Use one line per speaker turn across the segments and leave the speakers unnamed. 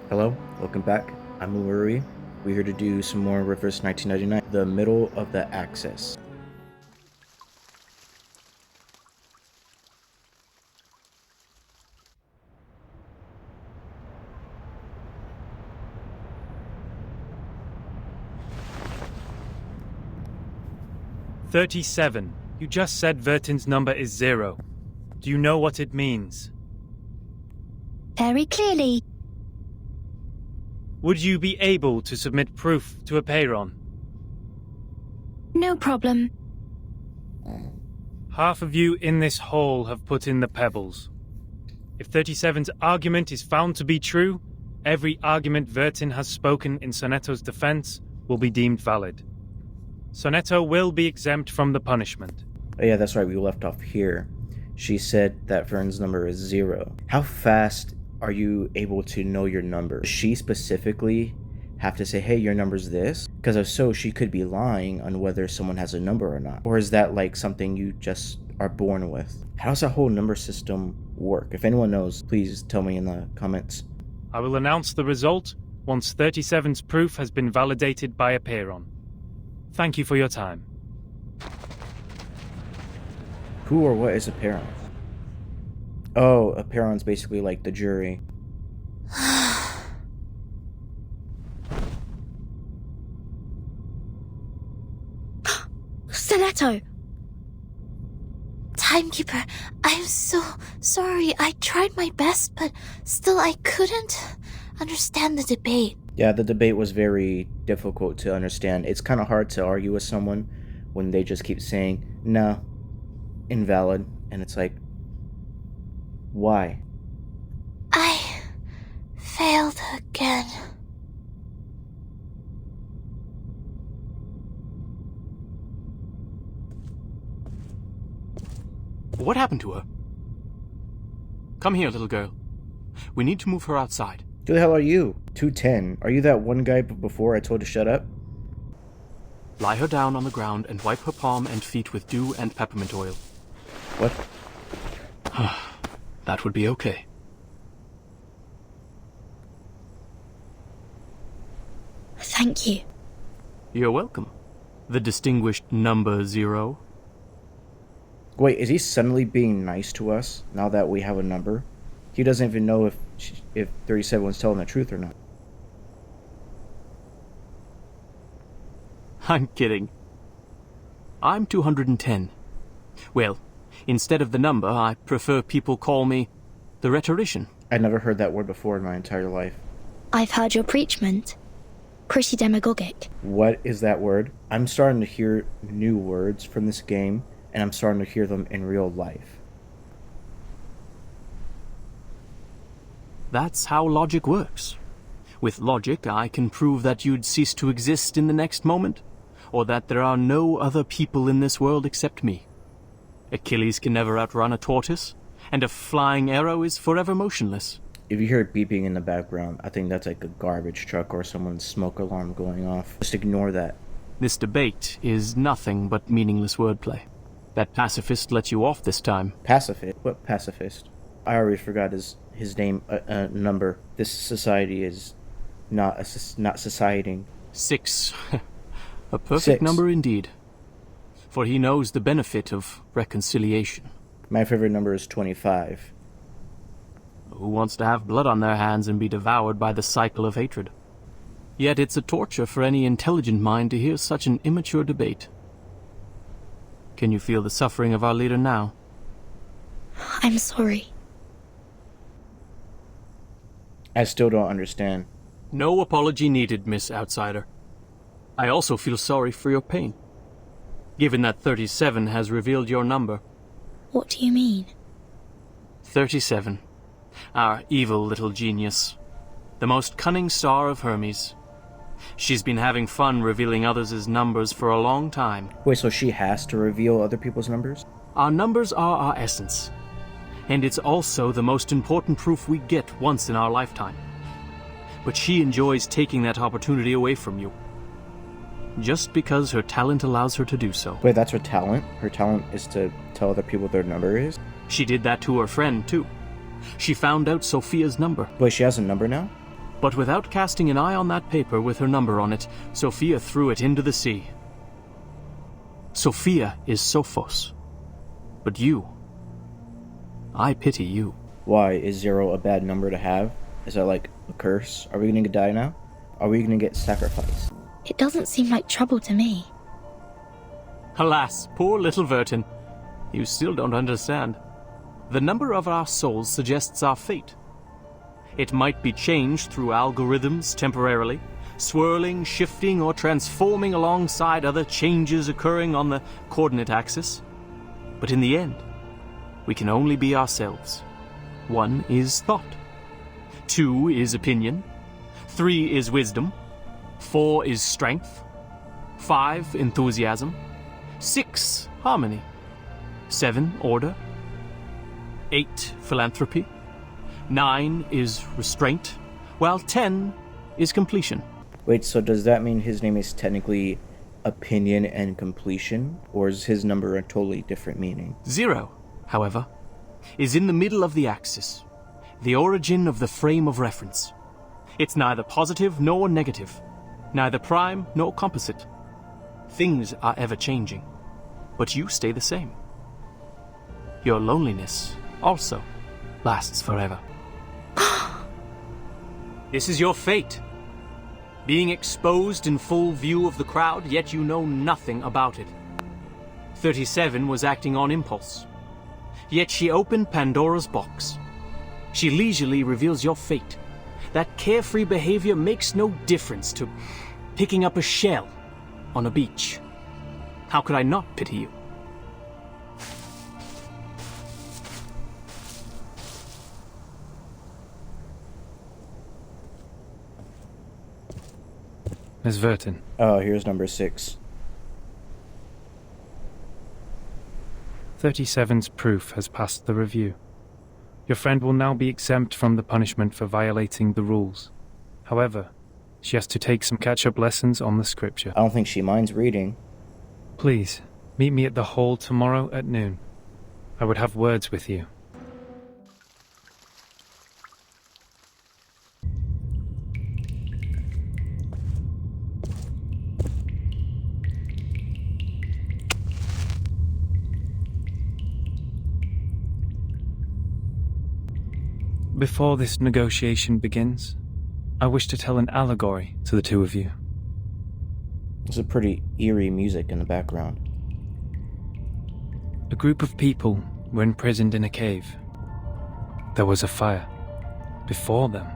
Hello, welcome back. I'm Uluri. We're here to do some more Reverse 1999, the middle of the axis.
"37. You just said Vertin's number is 0. Do you know what it means?
Very clearly.
Would you be able to submit proof to Apeiron?
No problem.
Half of you in this hall have put in the pebbles. If 37's argument is found to be true, every argument Vertin has spoken in Sonetto's defense will be deemed valid. Sonetto will be exempt from the punishment.
Oh yeah, that's right, we left off here. She said that Vern's number is 0. How fast are you able to know your number? Does she specifically have to say, hey, your number's this? Because if so, she could be lying on whether someone has a number or not. Or is that like something you just are born with? How does that whole number system work? If anyone knows, please tell me in the comments.
I will announce the result once 37's proof has been validated by Apeiron. Thank you for your time.
Who or what is Apeiron? Oh, Apeiron's basically like the jury.
Sonetto! Timekeeper, I'm so sorry. I tried my best, but still I couldn't understand the debate.
Yeah, the debate was very difficult to understand. It's kind of hard to argue with someone when they just keep saying, no, invalid. And it's like, why?
I failed again.
What happened to her? Come here, little girl. We need to move her outside.
Who the hell are you? 210. Are you that one guy before I told to shut up?
Lie her down on the ground and wipe her palm and feet with dew and peppermint oil.
What?
That would be okay.
Thank you.
You're welcome. The distinguished number 0.
Wait, is he suddenly being nice to us now that we have a number? He doesn't even know if 37 was telling the truth or not.
I'm kidding. I'm 210. Well, instead of the number, I prefer people call me the rhetorician.
I'd never heard that word before in my entire life.
I've heard your preachment. Pretty demagogic.
What is that word? I'm starting to hear new words from this game, and I'm starting to hear them in real life.
That's how logic works. With logic, I can prove that you'd cease to exist in the next moment, or that there are no other people in this world except me. Achilles can never outrun a tortoise, and a flying arrow is forever motionless.
If you hear beeping in the background, I think that's like a garbage truck or someone's smoke alarm going off. Just ignore that.
This debate is nothing but meaningless wordplay. That pacifist let you off this time.
Pacifist? What pacifist? I already forgot his name, number. This society is not societying.
6. A perfect
6.
number indeed. For he knows the benefit of reconciliation.
My favorite number is 25.
Who wants to have blood on their hands and be devoured by the cycle of hatred? Yet it's a torture for any intelligent mind to hear such an immature debate. Can you feel the suffering of our leader now?
I'm sorry.
I still don't understand.
No apology needed, Miss Outsider. I also feel sorry for your pain, given that 37 has revealed your number.
What do you mean?
37. Our evil little genius. The most cunning star of Hermes. She's been having fun revealing others' numbers for a long time.
Wait, so she has to reveal other people's numbers?
Our numbers are our essence. And it's also the most important proof we get once in our lifetime. But she enjoys taking that opportunity away from you. Just because her talent allows her to do so.
Wait, that's her talent? Her talent is to tell other people their number is?
She did that to her friend, too. She found out Sophia's number.
Wait, she has a number now?
But without casting an eye on that paper with her number on it, Sophia threw it into the sea. Sophia is Sophos. But you... I pity you.
Why? Is 0 a bad number to have? Is that like a curse? Are we gonna die now? Are we gonna get sacrificed?
It doesn't seem like trouble to me.
Alas, poor little Vertin. You still don't understand. The number of our souls suggests our fate. It might be changed through algorithms temporarily, swirling, shifting, or transforming alongside other changes occurring on the coordinate axis. But in the end, we can only be ourselves. 1 is thought. 2 is opinion. 3 is wisdom. 4 is strength. 5, enthusiasm. 6, harmony. 7, order. 8, philanthropy. 9 is restraint, while 10 is completion.
Wait, so does that mean his name is technically opinion and completion? Or is his number a totally different meaning?
0, however, is in the middle of the axis, the origin of the frame of reference. It's neither positive nor negative, neither prime nor composite. Things are ever changing, but you stay the same. Your loneliness also lasts forever. This is your fate. Being exposed in full view of the crowd, yet you know nothing about it. 37 was acting on impulse. Yet she opened Pandora's box. She leisurely reveals your fate. That carefree behavior makes no difference to picking up a shell on a beach. How could I not pity you?
Miss Vertin.
Oh, here's number 6.
37's proof has passed the review. Your friend will now be exempt from the punishment for violating the rules. However, she has to take some catch-up lessons on the scripture.
I don't think she minds reading.
Please, meet me at the hall tomorrow at noon. I would have words with you. Before this negotiation begins, I wish to tell an allegory to the two of you.
There's a pretty eerie music in the background.
A group of people were imprisoned in a cave. There was a fire. Before them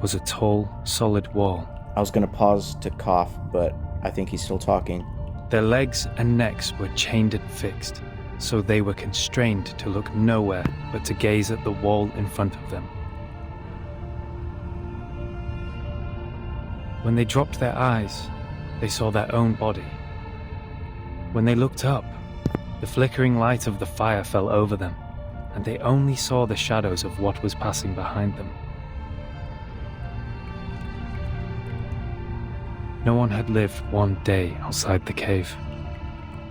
was a tall, solid wall.
I was gonna pause to cough, but I think he's still talking.
Their legs and necks were chained and fixed, so they were constrained to look nowhere but to gaze at the wall in front of them. When they dropped their eyes, they saw their own body. When they looked up, the flickering light of the fire fell over them, and they only saw the shadows of what was passing behind them. No one had lived one day outside the cave.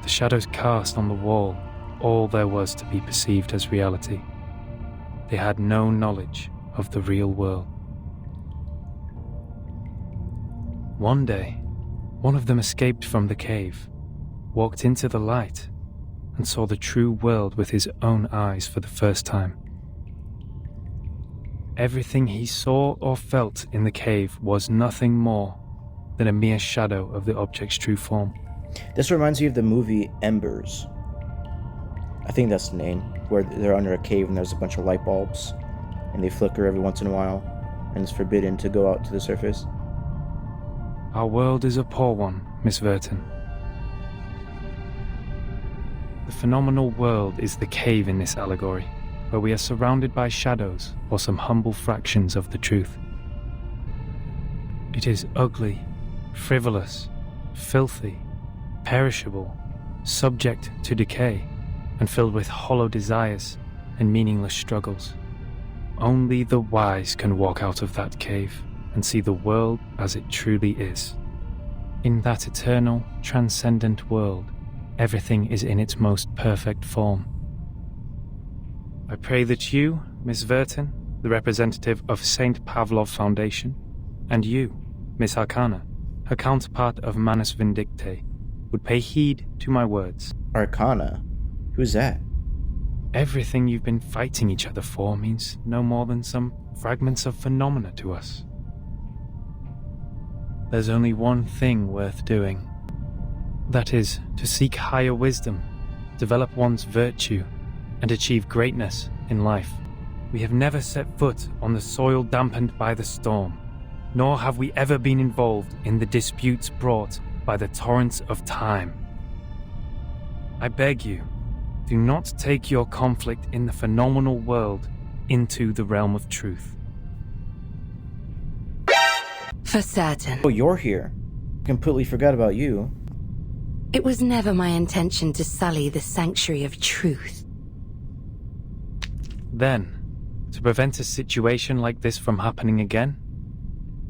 The shadows cast on the wall all there was to be perceived as reality. They had no knowledge of the real world. One day, one of them escaped from the cave, walked into the light, and saw the true world with his own eyes for the first time. Everything he saw or felt in the cave was nothing more than a mere shadow of the object's true form.
This reminds me of the movie Embers. I think that's the name, where they're under a cave and there's a bunch of light bulbs, and they flicker every once in a while, and it's forbidden to go out to the surface.
Our world is a poor one, Miss Vertin. The phenomenal world is the cave in this allegory, where we are surrounded by shadows or some humble fractions of the truth. It is ugly, frivolous, filthy, perishable, subject to decay, and filled with hollow desires and meaningless struggles. Only the wise can walk out of that cave and see the world as it truly is. In that eternal, transcendent world, everything is in its most perfect form. I pray that you, Miss Vertin, the representative of St. Pavlov Foundation, and you, Miss Arcana, her counterpart of Manus Vindicte, would pay heed to my words.
Arcana? Who's that?
Everything you've been fighting each other for means no more than some fragments of phenomena to us. There's only one thing worth doing. That is, to seek higher wisdom, develop one's virtue, and achieve greatness in life. We have never set foot on the soil dampened by the storm, nor have we ever been involved in the disputes brought by the torrents of time. I beg you, do not take your conflict in the phenomenal world into the realm of truth.
For certain.
Oh, you're here. Completely forgot about you.
It was never my intention to sully the sanctuary of truth.
Then, to prevent a situation like this from happening again,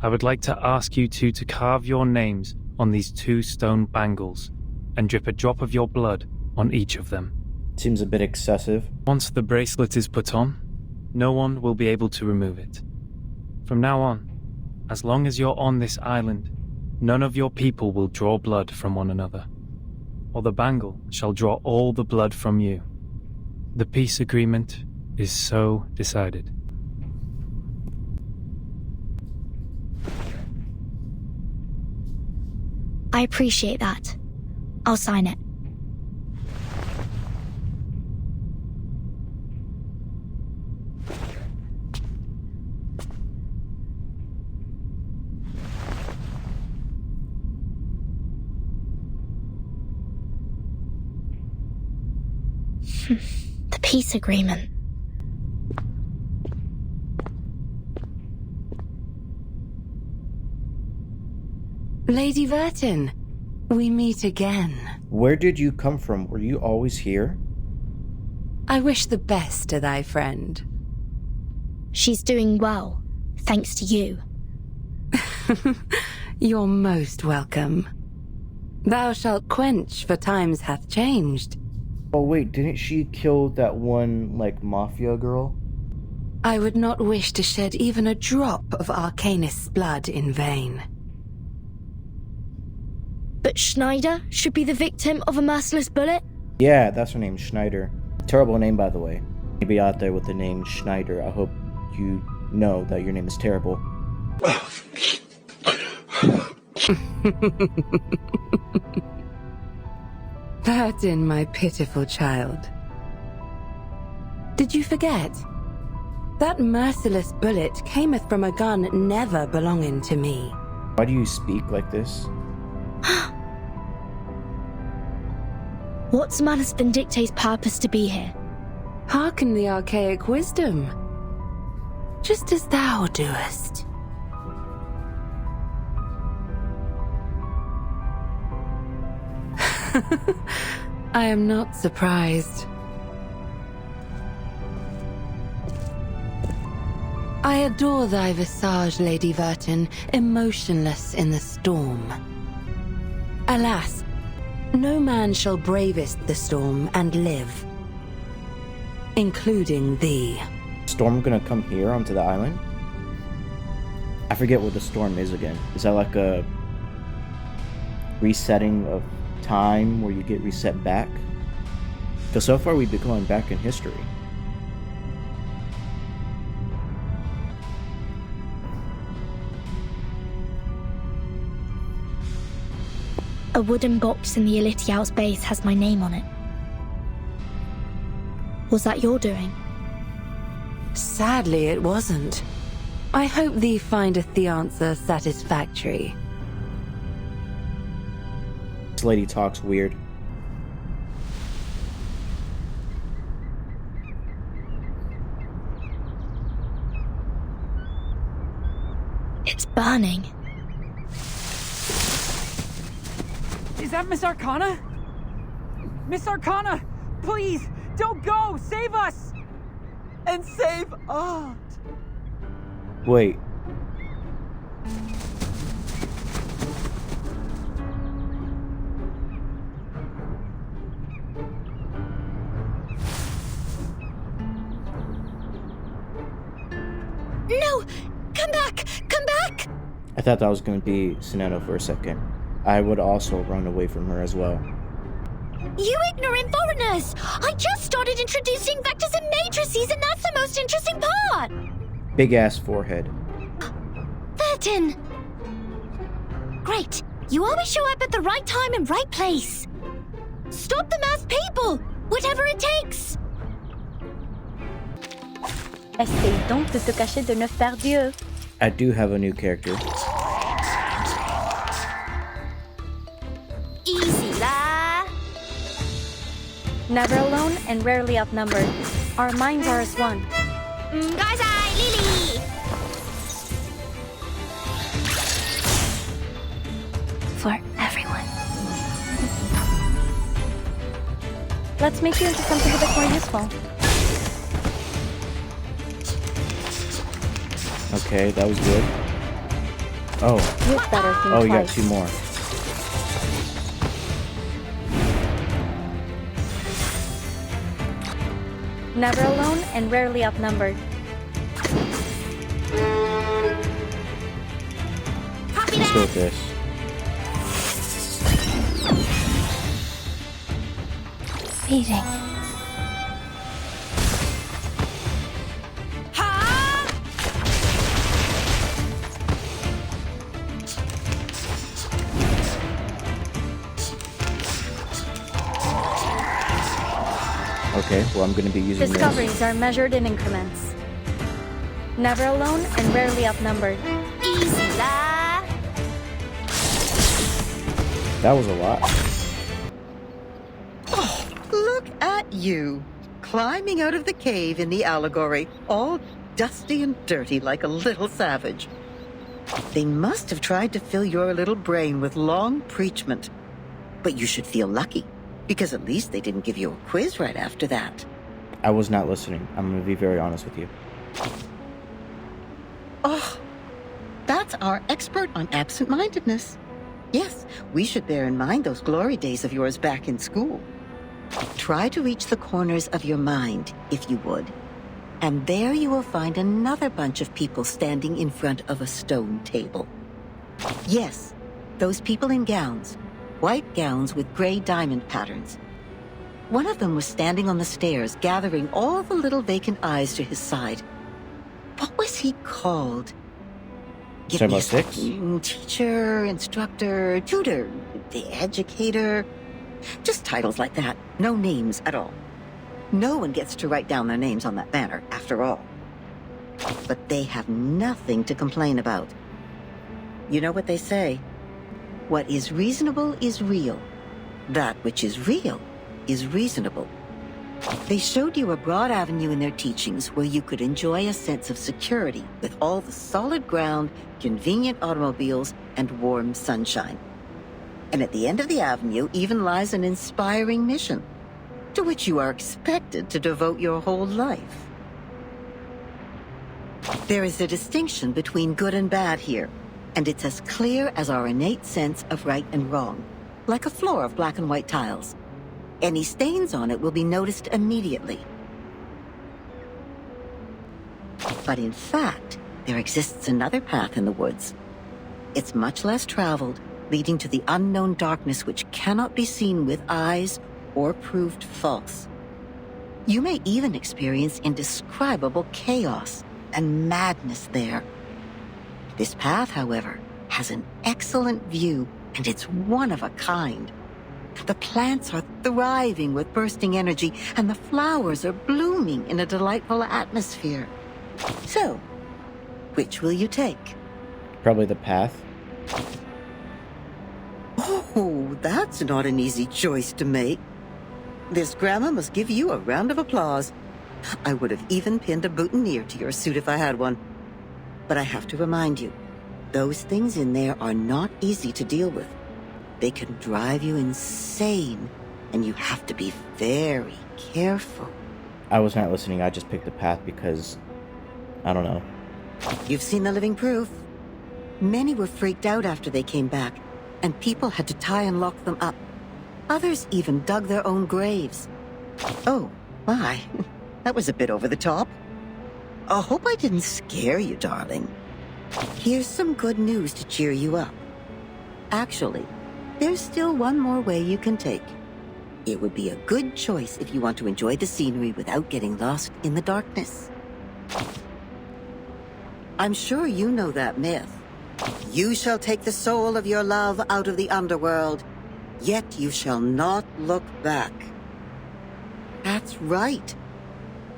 I would like to ask you two to carve your names on these 2 stone bangles and drip a drop of your blood on each of them.
Seems a bit excessive.
Once the bracelet is put on, no one will be able to remove it. From now on, as long as you're on this island, none of your people will draw blood from one another, or the bangle shall draw all the blood from you. The peace agreement is so decided.
I appreciate that. I'll sign it. The peace agreement.
Lady Vertin, we meet again.
Where did you come from? Were you always here?
I wish the best to thy friend.
She's doing well, thanks to you.
You're most welcome. Thou shalt quench, for times hath changed.
Oh wait, didn't she kill that one, mafia girl?
I would not wish to shed even a drop of Arcanist's blood in vain.
But Schneider should be the victim of a merciless bullet?
Yeah, that's her name, Schneider. Terrible name, by the way. Anybody out there with the name Schneider, I hope you know that your name is terrible.
Vertin, my pitiful child. Did you forget? That merciless bullet cameth from a gun never belonging to me.
Why do you speak like this?
What's Manus Vindicte's purpose to be here?
Hearken the archaic wisdom, just as thou doest. I am not surprised. I adore thy visage, Lady Vertin, emotionless in the storm. Alas, no man shall bravest the storm and live, including thee.
Storm gonna come here onto the island? I forget what the storm is again. Is that like a resetting of time where you get reset back? Because so far we've been going back in history.
A wooden box in the Elitiaus base has my name on it. Was that your doing?
Sadly, it wasn't. I hope thee findeth the answer satisfactory.
This lady talks weird.
It's burning.
Is that Miss Arcana? Miss Arcana! Please, don't go! Save us! And save Aunt!
Wait.
No! Come back! Come back!
I thought that was going to be Sonetto for a second. I would also run away from her as well.
You ignorant foreigners! I just started introducing vectors and matrices, and that's the most interesting part!
Big ass forehead.
Vertin! Great! You always show up at the right time and right place! Stop the masked people! Whatever it takes!
Essaye donc de te cacher de neuf perdus.
I do have a new character.
Easy lah!
Never alone and rarely outnumbered. Our minds are as one.
Gaizai, Lily! For everyone.
Let's make you into something a bit more useful.
Okay, that was good. Oh.
Use better, think
Oh, you got
twice.
2 more.
Never alone and rarely outnumbered.
Copy
Let's go
that!
with this.
Beating.
Okay, well, I'm going to be using
Discoveries
this.
are measured in increments. Never alone and rarely outnumbered.
Easy lah!
That was a lot.
Look at you, climbing out of the cave in the allegory, all dusty and dirty like a little savage. They must have tried to fill your little brain with long preachment. But you should feel lucky, because at least they didn't give you a quiz right after that.
I was not listening. I'm going to be very honest with you.
Oh, that's our expert on absent-mindedness. Yes, we should bear in mind those glory days of yours back in school. Try to reach the corners of your mind, if you would. And there you will find another bunch of people standing in front of a stone table. Yes, those people in gowns. White gowns with gray diamond patterns. One of them was standing on the stairs, gathering all the little vacant eyes to his side. What was he called? Give
Sorry
me a
about six?
Teacher, instructor, tutor, the educator. Just titles like that. No names at all. No one gets to write down their names on that banner, after all. But they have nothing to complain about. You know what they say? What is reasonable is real. That which is real is reasonable. They showed you a broad avenue in their teachings where you could enjoy a sense of security with all the solid ground, convenient automobiles, and warm sunshine. And at the end of the avenue even lies an inspiring mission, to which you are expected to devote your whole life. There is a distinction between good and bad here, and it's as clear as our innate sense of right and wrong, like a floor of black and white tiles. Any stains on it will be noticed immediately. But in fact, there exists another path in the woods. It's much less traveled, leading to the unknown darkness which cannot be seen with eyes or proved false. You may even experience indescribable chaos and madness there. This path, however, has an excellent view, and it's one of a kind. The plants are thriving with bursting energy, and the flowers are blooming in a delightful atmosphere. So, which will you take?
Probably the path.
Oh, that's not an easy choice to make. This grandma must give you a round of applause. I would have even pinned a boutonniere to your suit if I had one. But I have to remind you, those things in there are not easy to deal with. They can drive you insane, and you have to be very careful.
I was not listening. I just picked the path because, I don't know.
You've seen the living proof. Many were freaked out after they came back, and people had to tie and lock them up. Others even dug their own graves. Oh, my. That was a bit over the top. I hope I didn't scare you, darling. Here's some good news to cheer you up. Actually, there's still one more way you can take. It would be a good choice if you want to enjoy the scenery without getting lost in the darkness. I'm sure you know that myth. You shall take the soul of your love out of the underworld, yet you shall not look back. That's right.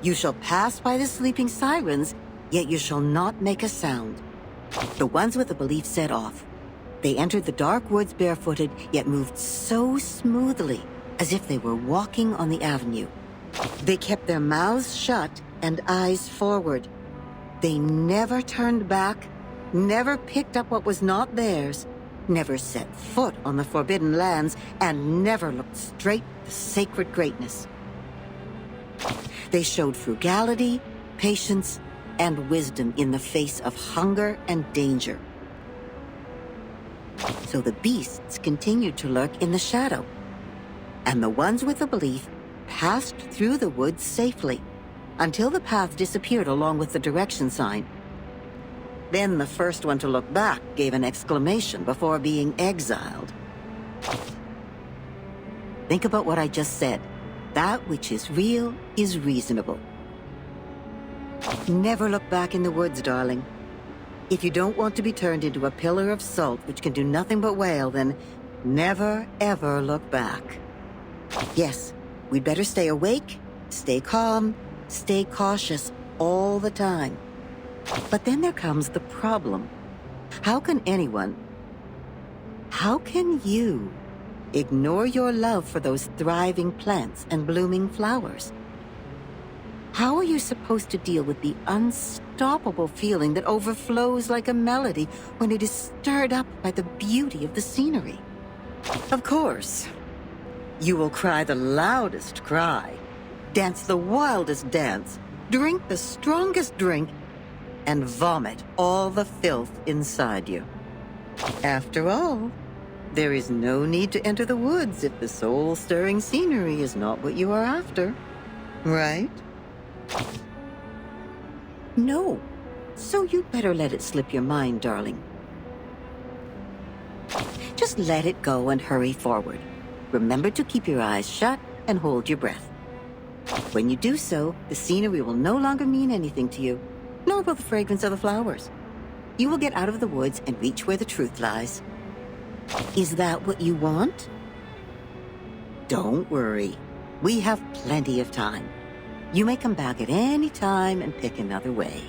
You shall pass by the sleeping sirens, yet you shall not make a sound. The ones with the belief set off. They entered the dark woods barefooted, yet moved so smoothly, as if they were walking on the avenue. They kept their mouths shut and eyes forward. They never turned back, never picked up what was not theirs, never set foot on the forbidden lands, and never looked straight at the sacred greatness. They showed frugality, patience, and wisdom in the face of hunger and danger. So the beasts continued to lurk in the shadow, and the ones with the belief passed through the woods safely, until the path disappeared along with the direction sign. Then the first one to look back gave an exclamation before being exiled. Think about what I just said. That which is real is reasonable. Never look back in the woods, darling. If you don't want to be turned into a pillar of salt which can do nothing but wail, then never, ever look back. Yes, we'd better stay awake, stay calm, stay cautious all the time. But then there comes the problem. How can you ignore your love for those thriving plants and blooming flowers? How are you supposed to deal with the unstoppable feeling that overflows like a melody when it is stirred up by the beauty of the scenery? Of course, you will cry the loudest cry, dance the wildest dance, drink the strongest drink, and vomit all the filth inside you. After all, there is no need to enter the woods if the soul-stirring scenery is not what you are after, right? No, so you'd better let it slip your mind, darling. Just let it go and hurry forward. Remember to keep your eyes shut and hold your breath. When you do so, the scenery will no longer mean anything to you, nor will the fragrance of the flowers. You will get out of the woods and reach where the truth lies. Is that what you want? Don't worry. We have plenty of time. You may come back at any time and pick another way.